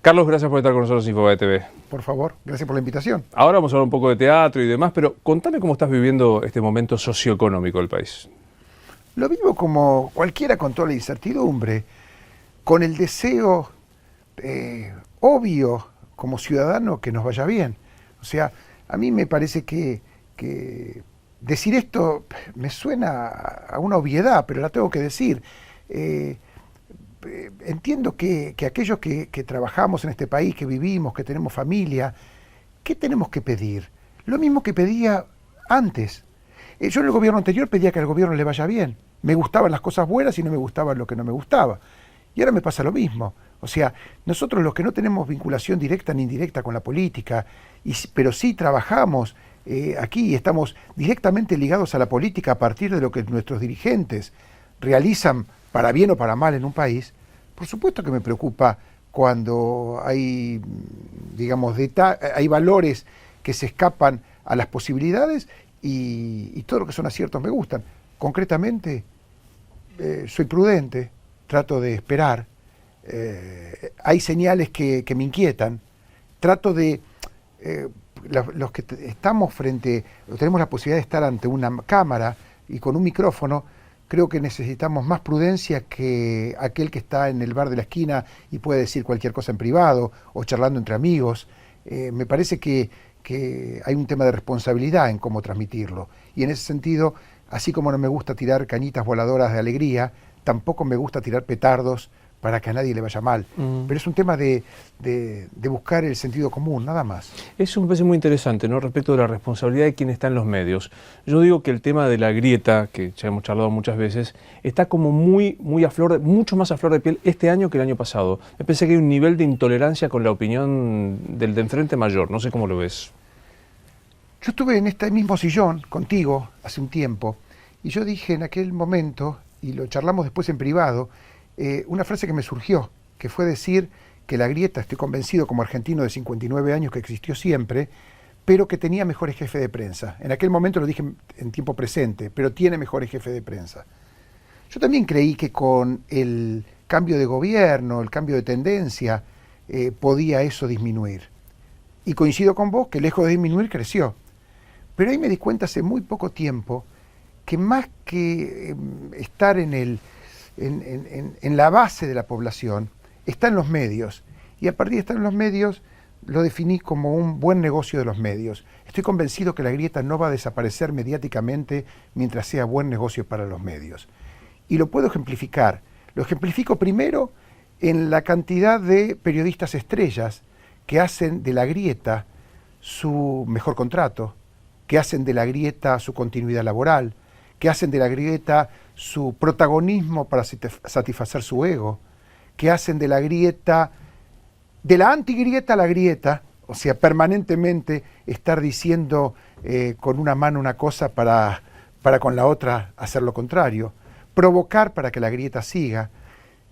Carlos, gracias por estar con nosotros en Infobae TV. Por favor, gracias por la invitación. Ahora vamos a hablar un poco de teatro y demás, pero contame cómo estás viviendo este momento socioeconómico del país. Lo vivo como cualquiera con toda la incertidumbre, con el deseo obvio como ciudadano que nos vaya bien. O sea, a mí me parece que decir esto me suena a una obviedad, pero la tengo que decir. Entiendo que aquellos que trabajamos en este país, que vivimos, que tenemos familia, ¿qué tenemos que pedir? Lo mismo que pedía antes. Yo en el gobierno anterior pedía que al gobierno le vaya bien. Me gustaban las cosas buenas y no me gustaba lo que no me gustaba. Y ahora me pasa lo mismo. O sea, nosotros los que no tenemos vinculación directa ni indirecta con la política, pero sí trabajamos aquí y estamos directamente ligados a la política a partir de lo que nuestros dirigentes realizan para bien o para mal en un país, por supuesto que me preocupa cuando hay, digamos, hay valores que se escapan a las posibilidades y todo lo que son aciertos me gustan. Concretamente, soy prudente, trato de esperar, hay señales que me inquietan, trato de, los que tenemos la posibilidad de estar ante una cámara y con un micrófono, creo que necesitamos más prudencia que aquel que está en el bar de la esquina y puede decir cualquier cosa en privado o charlando entre amigos. Me parece que hay un tema de responsabilidad en cómo transmitirlo. Y en ese sentido, así como no me gusta tirar cañitas voladoras de alegría, tampoco me gusta tirar petardos para que a nadie le vaya mal. Pero es un tema de buscar el sentido común, nada más. Eso me parece muy interesante, ¿no? Respecto de la responsabilidad de quien está en los medios. Yo digo que el tema de la grieta, que ya hemos charlado muchas veces, está como mucho más a flor de piel este año que el año pasado. Me parece que hay un nivel de intolerancia con la opinión del de enfrente mayor. No sé cómo lo ves. Yo estuve en este mismo sillón contigo hace un tiempo y yo dije en aquel momento, y lo charlamos después en privado, una frase que me surgió, que fue decir que la grieta, estoy convencido como argentino de 59 años que existió siempre, pero que tenía mejores jefes de prensa. En aquel momento lo dije en tiempo presente, pero tiene mejores jefes de prensa. Yo también creí que con el cambio de gobierno, el cambio de tendencia, podía eso disminuir. Y coincido con vos que lejos de disminuir creció. Pero ahí me di cuenta hace muy poco tiempo que más que estar en la base de la población, está en los medios. Y a partir de estar en los medios, lo definí como un buen negocio de los medios. Estoy convencido que la grieta no va a desaparecer mediáticamente mientras sea buen negocio para los medios. Y lo puedo ejemplificar. Lo ejemplifico primero en la cantidad de periodistas estrellas que hacen de la grieta su mejor contrato, que hacen de la grieta su continuidad laboral, que hacen de la grieta su protagonismo para satisfacer su ego, que hacen de la grieta, de la antigrieta a la grieta, o sea, permanentemente estar diciendo con una mano una cosa para con la otra hacer lo contrario, provocar para que la grieta siga.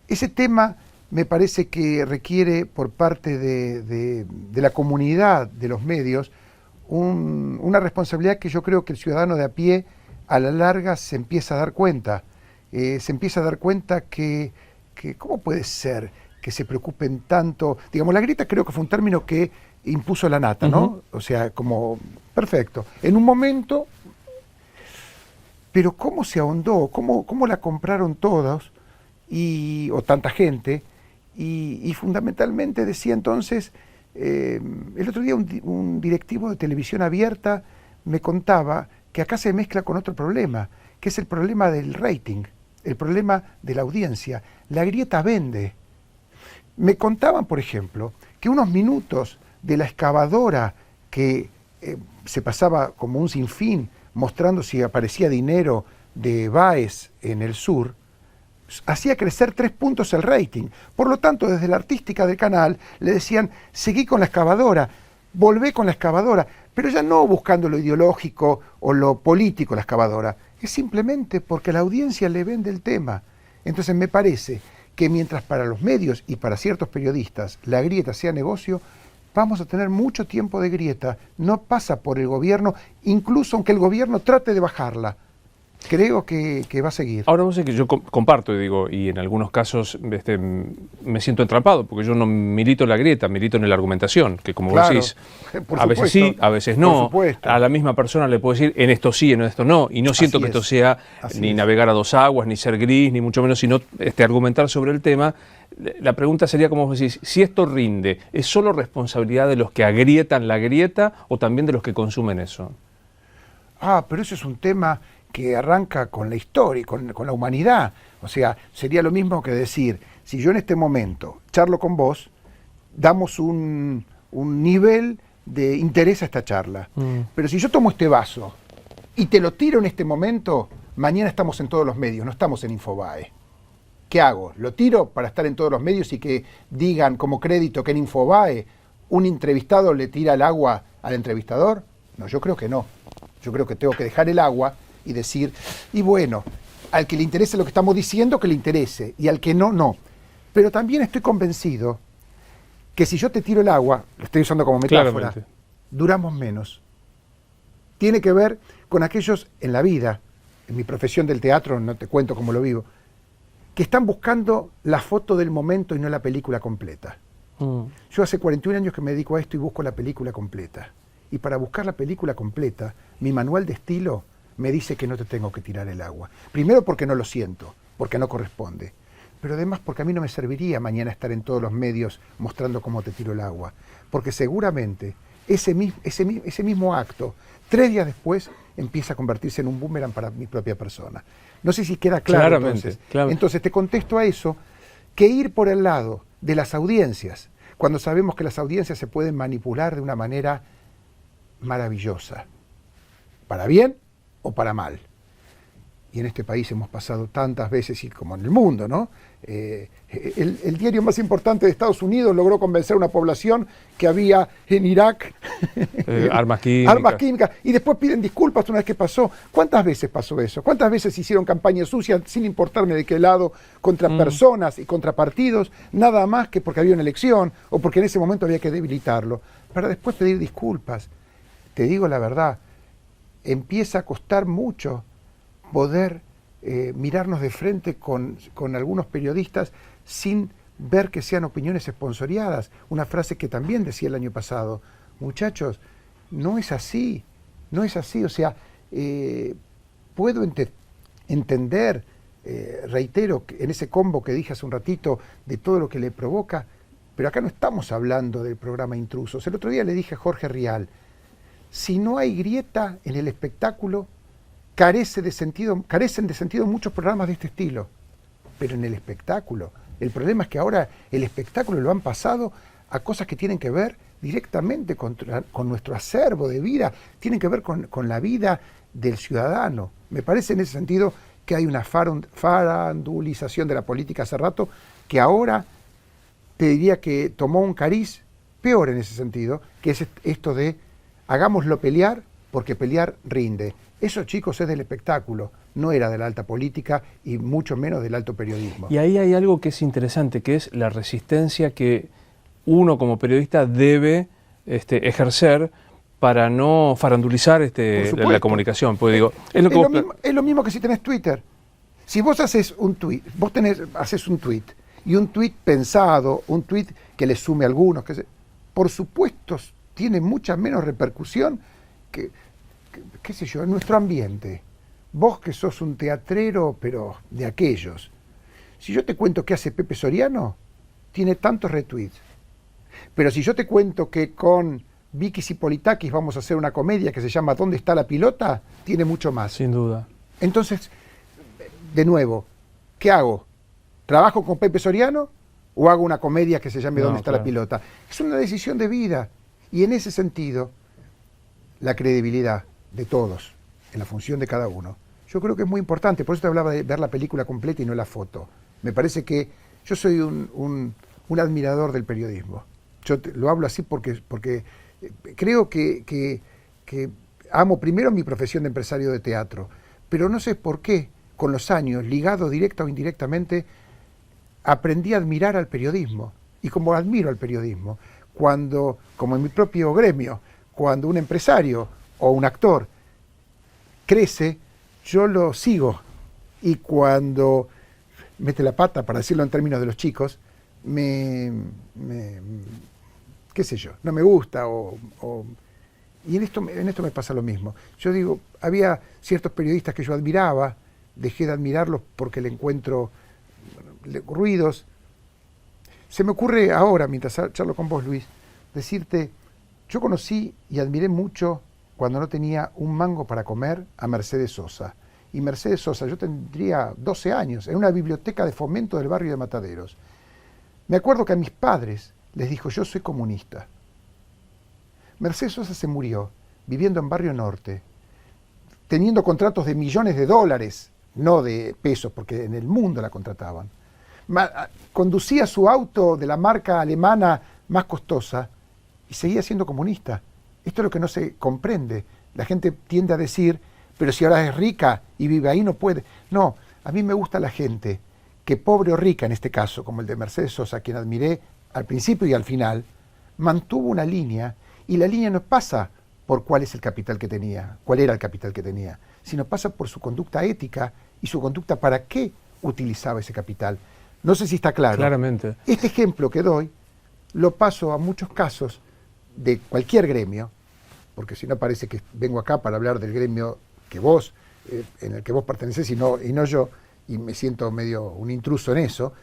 Ese tema me parece que requiere por parte de la comunidad de los medios una responsabilidad que yo creo que el ciudadano de a pie a la larga se empieza a dar cuenta. Se empieza a dar cuenta que ¿cómo puede ser que se preocupen tanto? Digamos, la grieta creo que fue un término que impuso la nata, ¿no? O sea, como, perfecto. En un momento, pero ¿cómo se ahondó? ¿Cómo la compraron todos o tanta gente? Y fundamentalmente decía entonces, el otro día un directivo de televisión abierta me contaba que acá se mezcla con otro problema, que es el problema del rating, el problema de la audiencia. La grieta vende. Me contaban, por ejemplo, que unos minutos de la excavadora que se pasaba como un sinfín mostrando si aparecía dinero de Baez en el sur, hacía crecer 3 puntos el rating. Por lo tanto, desde la artística del canal le decían, seguí con la excavadora, volvé con la excavadora, pero ya no buscando lo ideológico o lo político la excavadora, es simplemente porque la audiencia le vende el tema. Entonces me parece que mientras para los medios y para ciertos periodistas la grieta sea negocio, vamos a tener mucho tiempo de grieta. No pasa por el gobierno, incluso aunque el gobierno trate de bajarla. Creo que va a seguir. Ahora, vos sabés que yo comparto, digo, y en algunos casos me siento entrampado, porque yo no milito en la grieta, milito en la argumentación, que como vos decís, a veces sí, a veces no. A la misma persona le puedo decir, en esto sí, en esto no, y no siento que esto sea ni navegar a dos aguas, ni ser gris, ni mucho menos, sino argumentar sobre el tema. La pregunta sería, como vos decís, si esto rinde, ¿es solo responsabilidad de los que agrietan la grieta o también de los que consumen eso? Pero eso es un tema que arranca con la historia, con la humanidad. O sea, sería lo mismo que decir, si yo en este momento charlo con vos, damos un nivel de interés a esta charla. Pero si yo tomo este vaso y te lo tiro en este momento, mañana estamos en todos los medios, no estamos en Infobae. ¿Qué hago? ¿Lo tiro para estar en todos los medios y que digan como crédito que en Infobae un entrevistado le tira el agua al entrevistador? No, yo creo que no. Yo creo que tengo que dejar el agua y decir, y bueno, al que le interese lo que estamos diciendo, que le interese, y al que no, no. Pero también estoy convencido que si yo te tiro el agua, lo estoy usando como metáfora, claramente, duramos menos. Tiene que ver con aquellos en la vida, en mi profesión del teatro, no te cuento cómo lo vivo, que están buscando la foto del momento y no la película completa. Yo hace 41 años que me dedico a esto y busco la película completa. Y para buscar la película completa, mi manual de estilo me dice que no te tengo que tirar el agua. Primero porque no lo siento, porque no corresponde. Pero además porque a mí no me serviría mañana estar en todos los medios mostrando cómo te tiro el agua. Porque seguramente ese mismo acto, 3 días después, empieza a convertirse en un boomerang para mi propia persona. No sé si queda claro. Claramente, entonces te contesto a eso, que ir por el lado de las audiencias, cuando sabemos que las audiencias se pueden manipular de una manera maravillosa, para bien o para mal. Y en este país hemos pasado tantas veces, y como en el mundo, ¿no? El diario más importante de Estados Unidos logró convencer a una población que había en Irak armas químicas, y después piden disculpas una vez que pasó. ¿Cuántas veces pasó eso? ¿Cuántas veces hicieron campañas sucias sin importarme de qué lado, contra personas y contra partidos, nada más que porque había una elección o porque en ese momento había que debilitarlo, para después pedir disculpas? Te digo la verdad, empieza a costar mucho poder mirarnos de frente con algunos periodistas sin ver que sean opiniones esponsoriadas. Una frase que también decía el año pasado, muchachos, no es así, no es así. O sea, puedo entender, reitero, en ese combo que dije hace un ratito, de todo lo que le provoca, pero acá no estamos hablando del programa Intrusos. El otro día le dije a Jorge Rial, si no hay grieta en el espectáculo, carecen de sentido muchos programas de este estilo. Pero en el espectáculo, el problema es que ahora el espectáculo lo han pasado a cosas que tienen que ver directamente con nuestro acervo de vida, tienen que ver con la vida del ciudadano. Me parece en ese sentido que hay una farandulización de la política hace rato, que ahora te diría que tomó un cariz peor en ese sentido, que es esto de hagámoslo pelear porque pelear rinde. Eso, chicos, es del espectáculo, no era de la alta política y mucho menos del alto periodismo. Y ahí hay algo que es interesante, que es la resistencia que uno como periodista debe ejercer para no farandulizar la comunicación. Pues digo, es lo mismo que si tenés Twitter. Si vos haces un tweet, haces un tweet y un tweet pensado, un tweet que le sume a algunos, por supuesto tiene mucha menos repercusión que qué sé yo, en nuestro ambiente. Vos que sos un teatrero, pero de aquellos. Si yo te cuento qué hace Pepe Soriano, tiene tantos retweets. Pero si yo te cuento que con Vicky Zipolitakis vamos a hacer una comedia que se llama ¿Dónde está la pilota?, tiene mucho más. Sin duda. Entonces, de nuevo, ¿qué hago? ¿Trabajo con Pepe Soriano o hago una comedia que se llame ¿Dónde está la pilota? Es una decisión de vida. Y en ese sentido, la credibilidad de todos, en la función de cada uno, yo creo que es muy importante. Por eso te hablaba de ver la película completa y no la foto. Me parece que yo soy un admirador del periodismo. Yo lo hablo así porque creo que amo primero mi profesión de empresario de teatro, pero no sé por qué, con los años, ligado directa o indirectamente, aprendí a admirar al periodismo. Y como admiro al periodismo, cuando, como en mi propio gremio, cuando un empresario o un actor crece, yo lo sigo y cuando mete la pata, para decirlo en términos de los chicos, qué sé yo, no me gusta y en esto me pasa lo mismo. Yo digo, había ciertos periodistas que yo admiraba, dejé de admirarlos porque le encuentro ruidos. Se me ocurre ahora, mientras charlo con vos, Luis, decirte, yo conocí y admiré mucho cuando no tenía un mango para comer a Mercedes Sosa. Y Mercedes Sosa, yo tendría 12 años, en una biblioteca de fomento del barrio de Mataderos. Me acuerdo que a mis padres les dijo, yo soy comunista. Mercedes Sosa se murió viviendo en Barrio Norte, teniendo contratos de millones de dólares, no de pesos, porque en el mundo la contrataban. Conducía su auto de la marca alemana más costosa y seguía siendo comunista. Esto es lo que no se comprende. La gente tiende a decir, pero si ahora es rica y vive ahí, no puede. No, a mí me gusta la gente que, pobre o rica en este caso, como el de Mercedes Sosa, quien admiré al principio y al final, mantuvo una línea, y la línea no pasa por cuál es el capital que tenía, cuál era el capital que tenía, sino pasa por su conducta ética y su conducta para qué utilizaba ese capital. No sé si está claro. Claramente. Este ejemplo que doy lo paso a muchos casos de cualquier gremio, porque si no parece que vengo acá para hablar del gremio que vos, en el que vos pertenecés y no yo, y me siento medio un intruso en eso,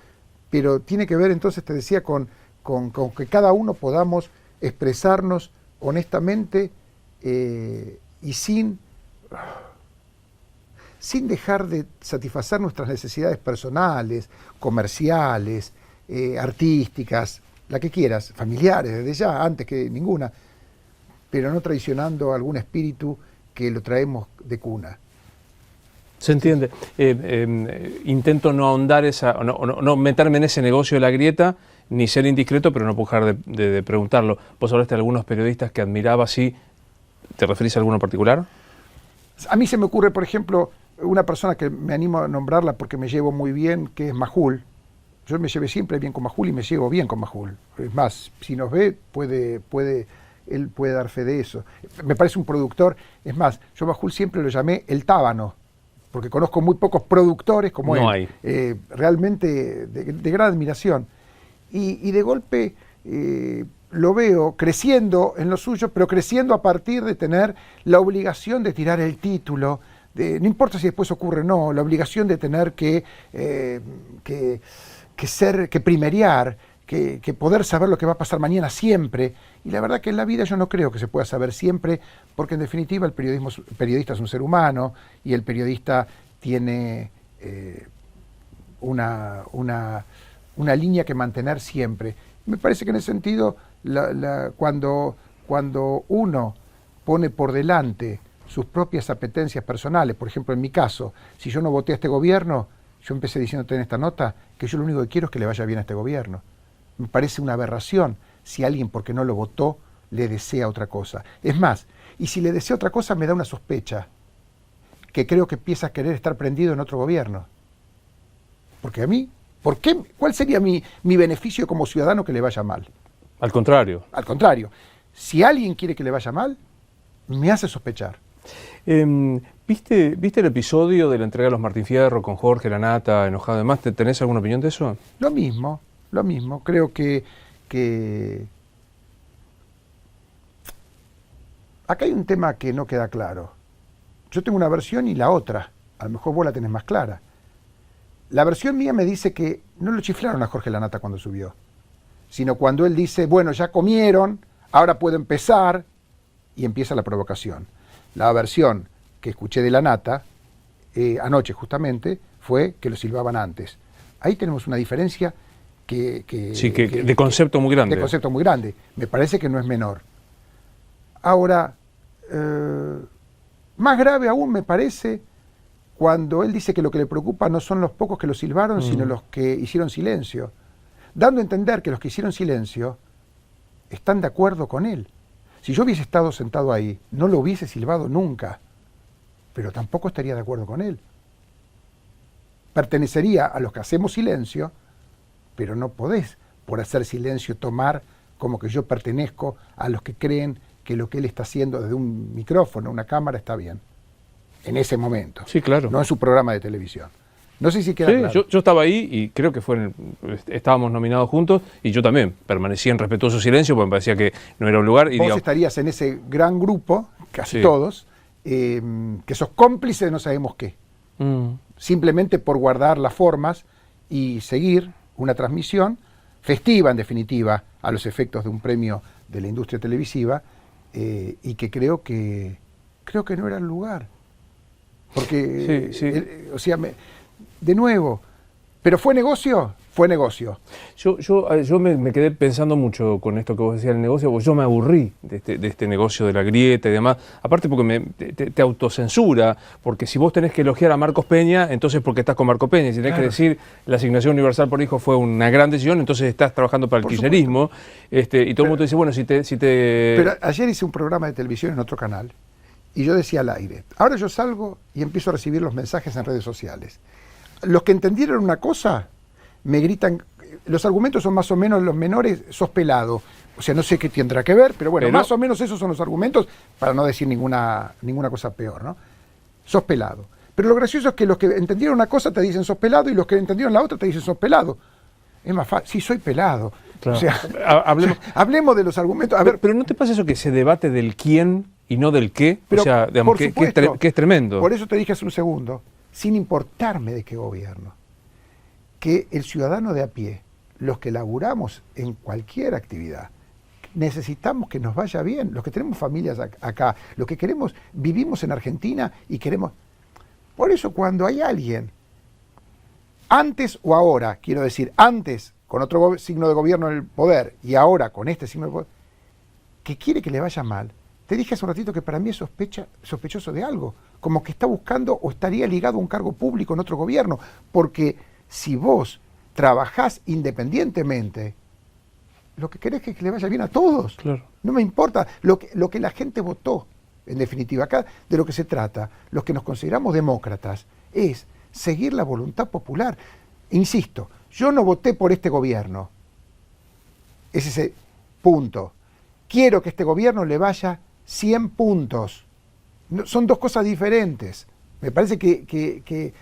pero tiene que ver entonces, te decía, con que cada uno podamos expresarnos honestamente y sin dejar de satisfacer nuestras necesidades personales, comerciales, artísticas, la que quieras, familiares, desde ya, antes que ninguna, pero no traicionando algún espíritu que lo traemos de cuna. Se entiende. Intento no ahondar no meterme en ese negocio de la grieta, ni ser indiscreto, pero no puedo dejar de preguntarlo. Vos hablaste de algunos periodistas que admiraba, ¿sí? ¿Te referís a alguno en particular? A mí se me ocurre, por ejemplo, una persona que me animo a nombrarla porque me llevo muy bien, que es Majul. Yo me llevé siempre bien con Majul y me llevo bien con Majul. Es más, si nos ve, él puede dar fe de eso. Me parece un productor. Es más, yo Majul siempre lo llamé el tábano, porque conozco muy pocos productores como él. No hay. Realmente de gran admiración. Y de golpe lo veo creciendo en lo suyo, pero creciendo a partir de tener la obligación de tirar el título, no importa si después ocurre o no, la obligación de tener que primerear, que poder saber lo que va a pasar mañana siempre. Y la verdad que en la vida yo no creo que se pueda saber siempre, porque en definitiva el periodista es un ser humano y el periodista tiene una línea que mantener siempre. Me parece que en ese sentido, cuando uno pone por delante sus propias apetencias personales, por ejemplo en mi caso, si yo no voté a este gobierno, yo empecé diciéndote en esta nota que yo lo único que quiero es que le vaya bien a este gobierno. Me parece una aberración si alguien, porque no lo votó, le desea otra cosa. Es más, y si le desea otra cosa me da una sospecha, que creo que empieza a querer estar prendido en otro gobierno. Porque a mí, ¿por qué? ¿Cuál sería mi beneficio como ciudadano que le vaya mal? Al contrario. Al contrario, si alguien quiere que le vaya mal, me hace sospechar. ¿Viste el episodio de la entrega de los Martín Fierro con Jorge Lanata, enojado además? ¿Tenés alguna opinión de eso? Lo mismo. Creo que acá hay un tema que no queda claro. Yo tengo una versión y la otra. A lo mejor vos la tenés más clara. La versión mía me dice que no lo chiflaron a Jorge Lanata cuando subió, sino cuando él dice, bueno, ya comieron, ahora puedo empezar, y empieza la provocación. La versión que escuché de Lanata, anoche justamente, fue que lo silbaban antes. Ahí tenemos una diferencia de concepto muy grande. De concepto muy grande. Me parece que no es menor. Ahora, más grave aún me parece cuando él dice que lo que le preocupa no son los pocos que lo silbaron, sino los que hicieron silencio, dando a entender que los que hicieron silencio están de acuerdo con él. Si yo hubiese estado sentado ahí, no lo hubiese silbado nunca, pero tampoco estaría de acuerdo con él. Pertenecería a los que hacemos silencio, pero no podés, por hacer silencio, tomar como que yo pertenezco a los que creen que lo que él está haciendo desde un micrófono, una cámara, está bien. en ese momento. Sí, claro. No en su programa de televisión. No sé si queda Sí, claro. yo estaba ahí y creo que estábamos nominados juntos y yo también permanecí en respetuoso silencio porque me parecía que no era un lugar. Y Vos estarías en ese gran grupo, casi todos, que sos cómplice de no sabemos qué. Simplemente por guardar las formas y seguir una transmisión festiva, en definitiva, a los efectos de un premio de la industria televisiva, y que creo que no era el lugar. Porque, o sea, de nuevo, ¿pero fue negocio? Fue negocio. Yo me quedé pensando mucho con esto que vos decías del negocio, porque yo me aburrí de este negocio de la grieta y demás. Aparte porque te autocensura, porque si vos tenés que elogiar a Marcos Peña, entonces porque estás con Marcos Peña. Si tenés que decir la asignación universal por hijo fue una gran decisión, entonces estás trabajando para el kirchnerismo. Y todo el mundo dice, bueno, si te... Pero ayer hice un programa de televisión en otro canal, y yo decía al aire, ahora yo salgo y empiezo a recibir los mensajes en redes sociales. Los que entendieron una cosa me gritan, los argumentos son más o menos los menores, sos pelado. O sea, no sé qué tendrá que ver, pero bueno, más o menos esos son los argumentos, para no decir ninguna cosa peor, ¿no? Sos pelado. Pero lo gracioso es que los que entendieron una cosa te dicen sos pelado y los que entendieron la otra te dicen sos pelado. Es más fácil, sí, soy pelado. Claro. O sea, hablemos de los argumentos. A ver, pero ¿no te pasa eso que se debate del quién y no del qué? Pero, o sea, digamos, que es tremendo. Por eso te dije hace un segundo, sin importarme de qué gobierno, que el ciudadano de a pie, los que laburamos en cualquier actividad, necesitamos que nos vaya bien, los que tenemos familias acá, los que queremos, vivimos en Argentina y queremos... Por eso cuando hay alguien, antes o ahora, quiero decir, antes con otro signo de gobierno en el poder y ahora con este signo de poder, que quiere que le vaya mal, te dije hace un ratito que para mí es sospechoso de algo, como que está buscando o estaría ligado a un cargo público en otro gobierno, porque si vos trabajás independientemente, lo que querés es que le vaya bien a todos. Claro. No me importa lo que la gente votó, en definitiva. Acá de lo que se trata, los que nos consideramos demócratas, es seguir la voluntad popular. Insisto, yo no voté por este gobierno. Es ese punto. Quiero que este gobierno le vaya 100 puntos. No, son dos cosas diferentes. Me parece que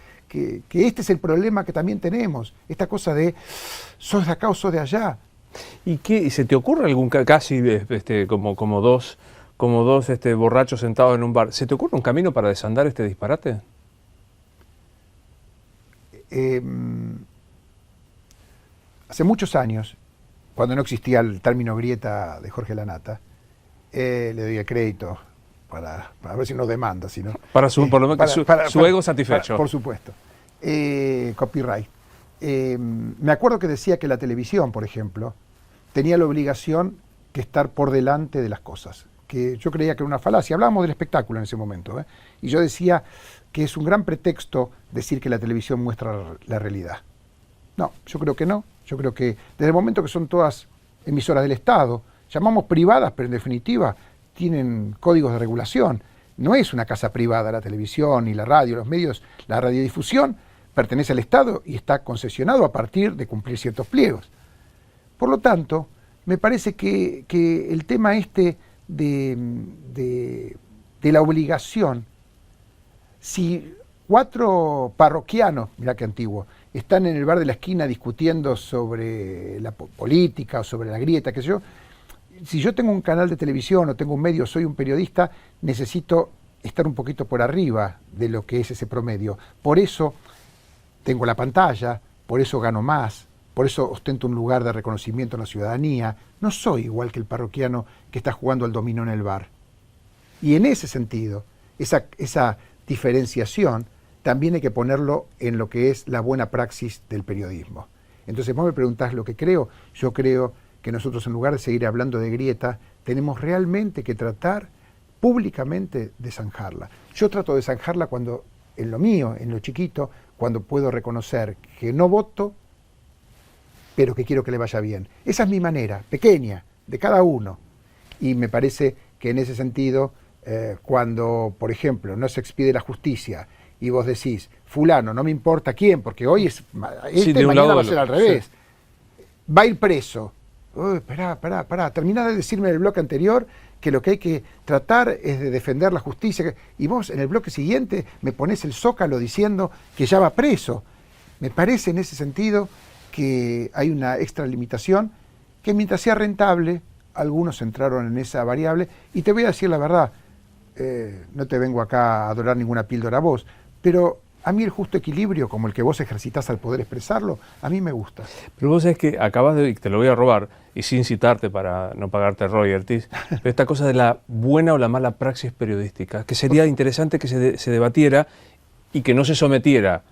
este es el problema que también tenemos, esta cosa de sos de acá o sos de allá. ¿Y qué se te ocurre algún casi como dos borrachos sentados en un bar? ¿Se te ocurre un camino para desandar este disparate? Hace muchos años, cuando no existía el término grieta de Jorge Lanata, le doy el crédito para ver si no demanda, sino para su ego satisfecho. Por supuesto. Copyright. Me acuerdo que decía que la televisión, por ejemplo, tenía la obligación que estar por delante de las cosas, que yo creía que era una falacia. Hablábamos del espectáculo en ese momento, y yo decía que es un gran pretexto decir que la televisión muestra la realidad. No, yo creo que no. Yo creo que desde el momento que son todas emisoras del Estado, llamamos privadas, pero en definitiva tienen códigos de regulación. No es una casa privada la televisión y la radio, los medios, la radiodifusión pertenece al Estado y está concesionado a partir de cumplir ciertos pliegos. Por lo tanto, me parece que el tema de la obligación, si 4 parroquianos, mirá qué antiguo, están en el bar de la esquina discutiendo sobre la política o sobre la grieta, qué sé yo, si yo tengo un canal de televisión o tengo un medio, soy un periodista, necesito estar un poquito por arriba de lo que es ese promedio. Por eso tengo la pantalla, por eso gano más, por eso ostento un lugar de reconocimiento en la ciudadanía. No soy igual que el parroquiano que está jugando al dominó en el bar. Y en ese sentido, esa diferenciación también hay que ponerlo en lo que es la buena praxis del periodismo. Entonces vos me preguntás lo que creo. Yo creo que nosotros, en lugar de seguir hablando de grieta, tenemos realmente que tratar públicamente de zanjarla. Yo trato de zanjarla cuando, en lo mío, en lo chiquito, cuando puedo reconocer que no voto, pero que quiero que le vaya bien. Esa es mi manera, pequeña, de cada uno. Y me parece que en ese sentido, cuando, por ejemplo, no se expide la justicia y vos decís, fulano, no me importa quién, porque hoy es, mañana va a ser al revés, va a ir preso, Uy, pará, terminás de decirme en el bloque anterior que lo que hay que tratar es de defender la justicia, y vos en el bloque siguiente me ponés el zócalo diciendo que ya va preso. Me parece en ese sentido que hay una extralimitación que mientras sea rentable, algunos entraron en esa variable, y te voy a decir la verdad, no te vengo acá a adorar ninguna píldora a vos, pero a mí el justo equilibrio, como el que vos ejercitás al poder expresarlo, a mí me gusta. Pero vos sabés que acabas de, y te lo voy a robar, y sin citarte para no pagarte royalties, pero esta cosa de la buena o la mala praxis periodística, que sería interesante que se debatiera y que no se sometiera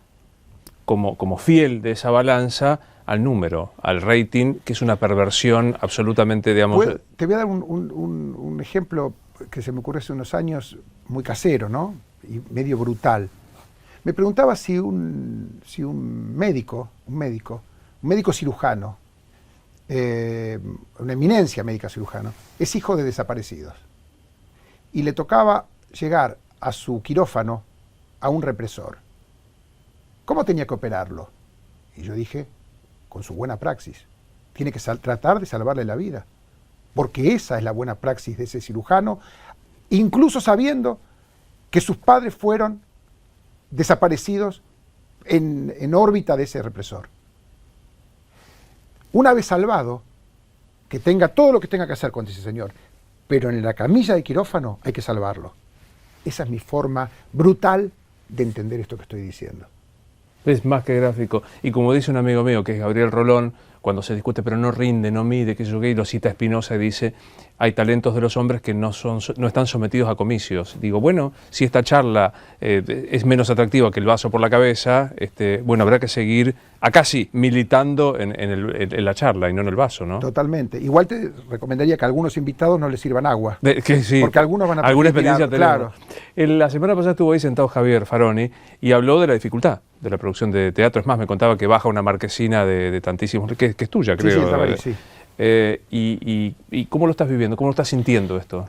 como fiel de esa balanza al número, al rating, que es una perversión absolutamente, digamos... Te voy a dar un ejemplo que se me ocurrió hace unos años, muy casero, ¿no? Y medio brutal. Me preguntaba si un médico cirujano, una eminencia médica cirujano, es hijo de desaparecidos. Y le tocaba llegar a su quirófano a un represor. ¿Cómo tenía que operarlo? Y yo dije, con su buena praxis. Tiene que tratar de salvarle la vida. Porque esa es la buena praxis de ese cirujano, incluso sabiendo que sus padres fueron desaparecidos en órbita de ese represor. Una vez salvado, que tenga todo lo que tenga que hacer contra ese señor, pero en la camilla de quirófano hay que salvarlo. Esa es mi forma brutal de entender esto que estoy diciendo. Es más que gráfico. Y como dice un amigo mío, que es Gabriel Rolón, cuando se discute, pero no rinde, no mide, que yo qué, y lo cita Spinoza y dice, hay talentos de los hombres que no están sometidos a comicios. Digo, bueno, si esta charla es menos atractiva que el vaso por la cabeza, bueno, habrá que seguir, acá sí, militando en la charla y no en el vaso, ¿no? Totalmente. Igual te recomendaría que a algunos invitados no les sirvan agua. Sí, porque algunos van a... alguna experiencia tenemos. Claro. La semana pasada estuvo ahí sentado Javier Faroni y habló de la dificultad de la producción de teatro. Es más, me contaba que baja una marquesina de tantísimos, que es tuya, creo. Sí. ¿Y cómo lo estás viviendo? ¿Cómo lo estás sintiendo esto?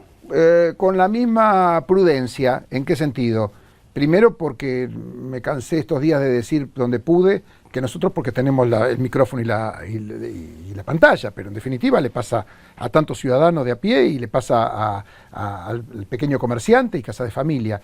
Con la misma prudencia. ¿En qué sentido? Primero porque me cansé estos días de decir donde pude, que nosotros porque tenemos el micrófono y la pantalla, pero en definitiva le pasa a tantos ciudadanos de a pie y le pasa al pequeño comerciante y casa de familia.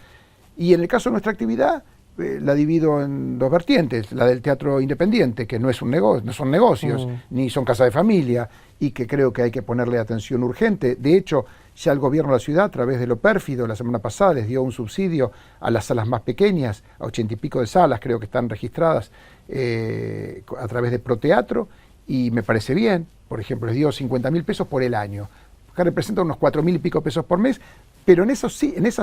Y en el caso de nuestra actividad, la divido en dos vertientes: la del teatro independiente, que no es un negocio, no son negocios, ni son casa de familia, y que creo que hay que ponerle atención urgente. De hecho, ya el gobierno de la ciudad, a través de lo pérfido, la semana pasada les dio un subsidio a las salas más pequeñas, a 80 y pico de salas, creo que están registradas a través de Proteatro, y me parece bien. Por ejemplo, les dio 50.000 pesos por el año, que representa unos 4.000 y pico pesos por mes, pero en esas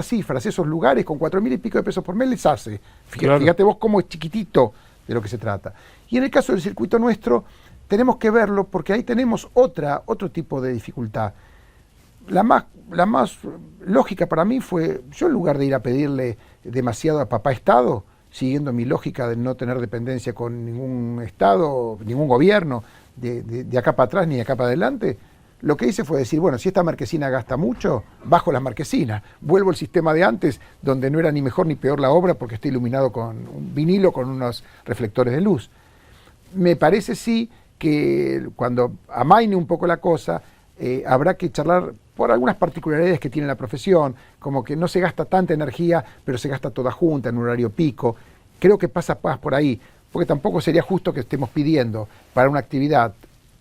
cifras, esos lugares, con 4.000 y pico de pesos por mes les hace. Fíjate vos cómo es chiquitito de lo que se trata. Y en el caso del circuito nuestro, tenemos que verlo porque ahí tenemos otro tipo de dificultad. La más lógica para mí fue, yo en lugar de ir a pedirle demasiado a papá Estado, siguiendo mi lógica de no tener dependencia con ningún Estado, ningún gobierno, de acá para atrás ni de acá para adelante, lo que hice fue decir, bueno, si esta marquesina gasta mucho, bajo la marquesina, vuelvo al sistema de antes, donde no era ni mejor ni peor la obra porque está iluminado con un vinilo con unos reflectores de luz. Me parece sí que cuando amaine un poco la cosa, habrá que charlar por algunas particularidades que tiene la profesión, como que no se gasta tanta energía, pero se gasta toda junta en un horario pico. Creo que pasa más por ahí, porque tampoco sería justo que estemos pidiendo para una actividad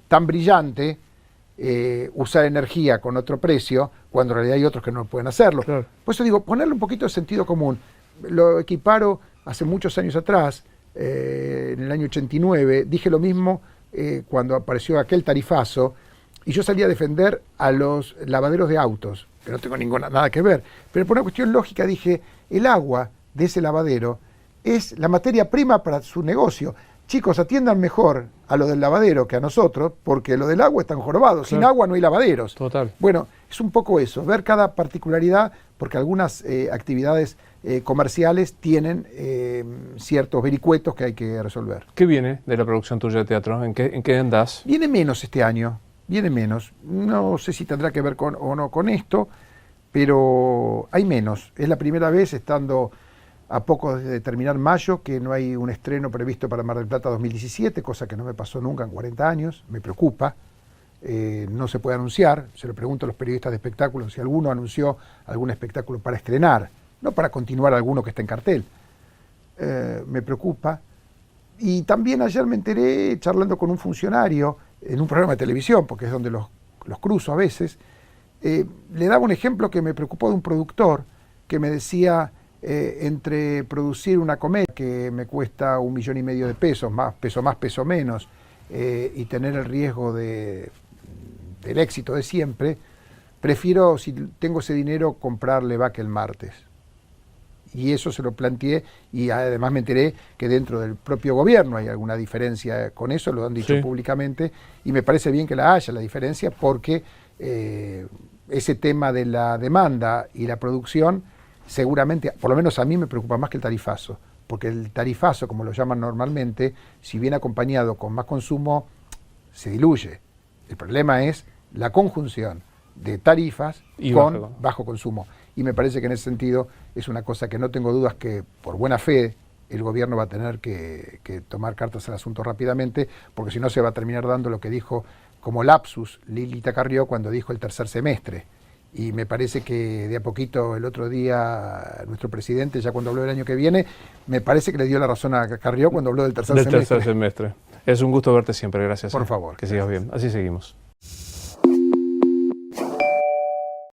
tan brillante usar energía con otro precio, cuando en realidad hay otros que no pueden hacerlo. Claro. Por eso digo, ponerle un poquito de sentido común. Lo equiparo hace muchos años atrás, en el año 89, dije lo mismo cuando apareció aquel tarifazo, y yo salí a defender a los lavaderos de autos, que no tengo nada que ver, pero por una cuestión lógica dije, el agua de ese lavadero es la materia prima para su negocio. Chicos, atiendan mejor a lo del lavadero que a nosotros, porque lo del agua están jorobados. Claro. Sin agua no hay lavaderos. Total. Bueno, es un poco eso, ver cada particularidad, porque algunas actividades comerciales tienen ciertos vericuetos que hay que resolver. ¿Qué viene de la producción tuya de teatro? ¿En qué andás? Viene menos este año, viene menos. No sé si tendrá que ver o no con esto, pero hay menos. Es la primera vez, estando a poco de terminar mayo, que no hay un estreno previsto para Mar del Plata 2017, cosa que no me pasó nunca en 40 años, me preocupa. no se puede anunciar. Se lo pregunto a los periodistas de espectáculos si alguno anunció algún espectáculo para estrenar, no para continuar alguno que está en cartel. Me preocupa. Y también ayer me enteré, charlando con un funcionario en un programa de televisión, porque es donde los cruzo a veces, le daba un ejemplo que me preocupó de un productor que me decía, entre producir una comedia que me cuesta 1,5 millones de pesos, más, peso menos, y tener el riesgo del éxito de siempre, prefiero, si tengo ese dinero, comprarle vaca el martes. Y eso se lo planteé, y además me enteré que dentro del propio gobierno hay alguna diferencia con eso, lo han dicho públicamente, y me parece bien que la haya, la diferencia, porque ese tema de la demanda y la producción, seguramente, por lo menos a mí me preocupa más que el tarifazo, porque el tarifazo, como lo llaman normalmente, si viene acompañado con más consumo, se diluye. El problema es la conjunción de tarifas y con bajo consumo. Y me parece que en ese sentido es una cosa que no tengo dudas que, por buena fe, el gobierno va a tener que tomar cartas al asunto rápidamente, porque si no se va a terminar dando lo que dijo como lapsus Lilita Carrió cuando dijo el tercer semestre. Y me parece que de a poquito el otro día nuestro presidente, ya cuando habló del año que viene, me parece que le dio la razón a Carrió cuando habló del tercer semestre. Es un gusto verte siempre, gracias. Por favor. Que sigas bien. Así seguimos.